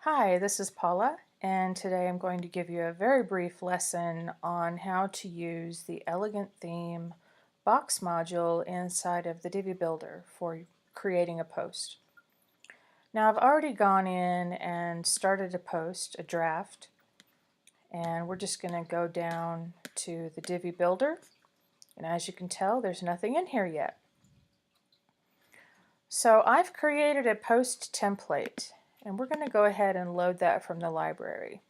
Hi, this is Paula, and today I'm going to give you a very brief lesson on how to use the Elegant Theme box module inside of the Divi Builder for creating a post. Now I've already gone in and started a post, a draft, and we're just going to go down to the Divi Builder, and as you can tell, there's nothing in here yet. So I've created a post template, and we're going to go ahead and load that from the library.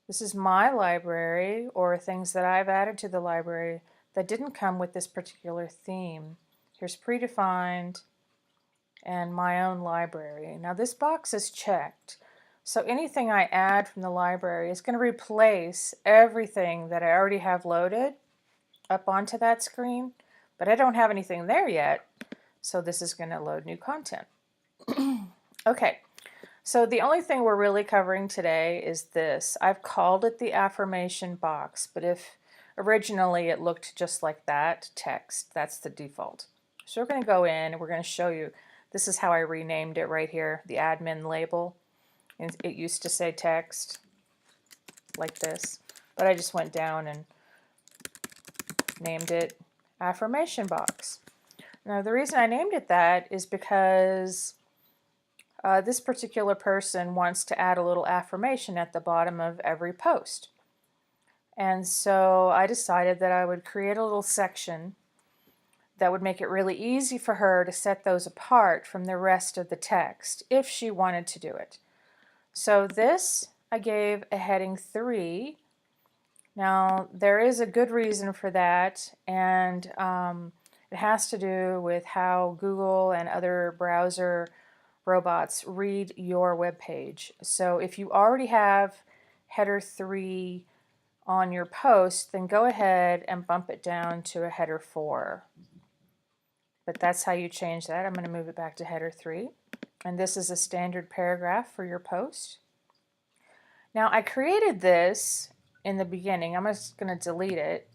This is my library, or things that I've added to the library that didn't come with this particular theme. Here's predefined and my own library. Now this box is checked, so anything I add from the library is going to replace everything that I already have loaded up onto that screen, but I don't have anything there yet, so this is going to load new content. Okay. So the only thing we're really covering today is this. I've called it the affirmation box, but if originally it looked just like that, text, that's the default. So we're going to go in and we're going to show you, this is how I renamed it right here, the admin label. And it used to say text, like this, but I just went down and named it affirmation box. Now the reason I named it that is because this particular person wants to add a little affirmation at the bottom of every post. And so I decided that I would create a little section that would make it really easy for her to set those apart from the rest of the text if she wanted to do it. So this I gave a heading 3. Now there is a good reason for that, and it has to do with how Google and other browser robots read your web page. So if you already have header 3 on your post, then go ahead and bump it down to a header 4. But that's how you change that. I'm going to move it back to header 3. And this is a standard paragraph for your post. Now I created this in the beginning. I'm just going to delete it.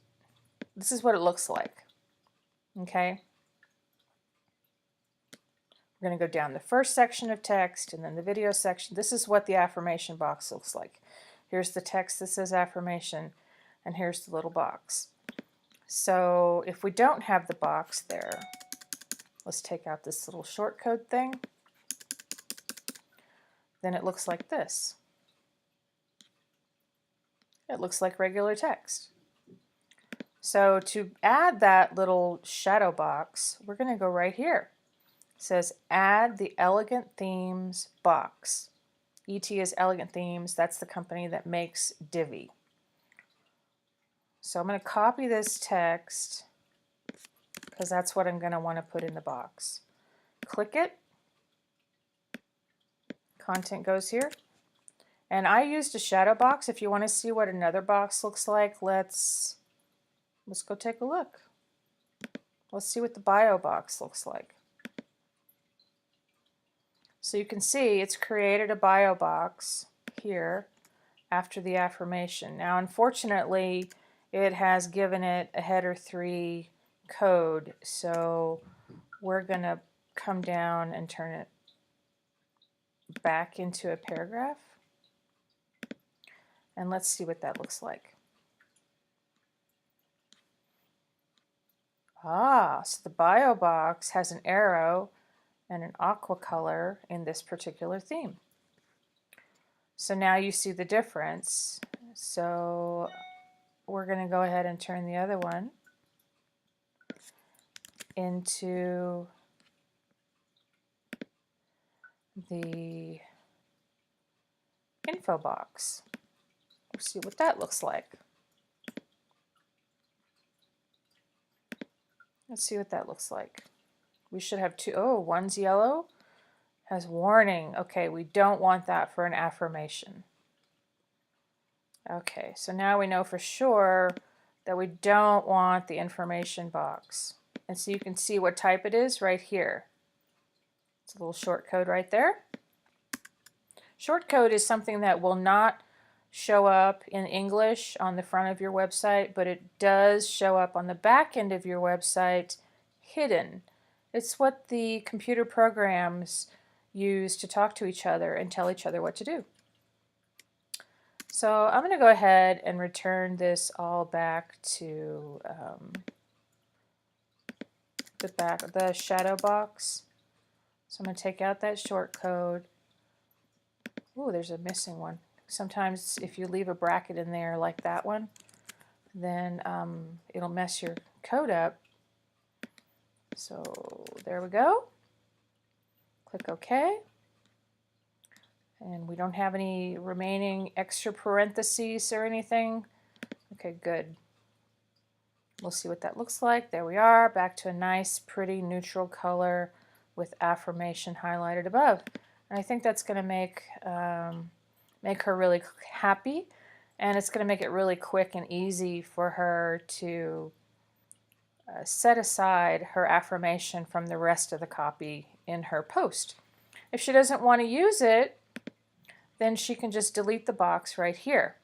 This is what it looks like. Okay. We're going to go down the first section of text and then the video section. This is what the affirmation box looks like. Here's the text that says affirmation, and here's the little box. So if we don't have the box there, let's take out this little shortcode thing. Then it looks like this. It looks like regular text. So to add that little shadow box, we're going to go right here. It says add the Elegant Themes box. ET is Elegant Themes. That's the company that makes Divi. So I'm going to copy this text because that's what I'm going to want to put in the box. Click it. Content goes here. And I used a shadow box. If you want to see what another box looks like, let's go take a look. Let's see what the bio box looks like. So you can see it's created a bio box here after the affirmation. Now unfortunately it has given it a header 3 code, so we're going to come down and turn it back into a paragraph. And let's see what that looks like. So the bio box has an arrow and an aqua color in this particular theme. So now you see the difference. So we're going to go ahead and turn the other one into the info box. Let's see what that looks like. Let's see what that looks like. We should have two. Oh, one's yellow, has warning. Okay, we don't want that for an affirmation. Okay, so now we know for sure that we don't want the information box. And so you can see what type it is right here. It's a little short code right there. Short code is something that will not show up in English on the front of your website, but it does show up on the back end of your website hidden. It's what the computer programs use to talk to each other and tell each other what to do. So I'm going to go ahead and return this all back to the shadow box. So I'm going to take out that short code. Ooh, there's a missing one. Sometimes if you leave a bracket in there like that one, then it'll mess your code up. So there we go. Click OK. And we don't have any remaining extra parentheses or anything. Okay, good. We'll see what that looks like. There we are, back to a nice, pretty neutral color with affirmation highlighted above. And I think that's going to make her really happy, and it's going to make it really quick and easy for her to set aside her affirmation from the rest of the copy in her post. If she doesn't want to use it, then she can just delete the box right here.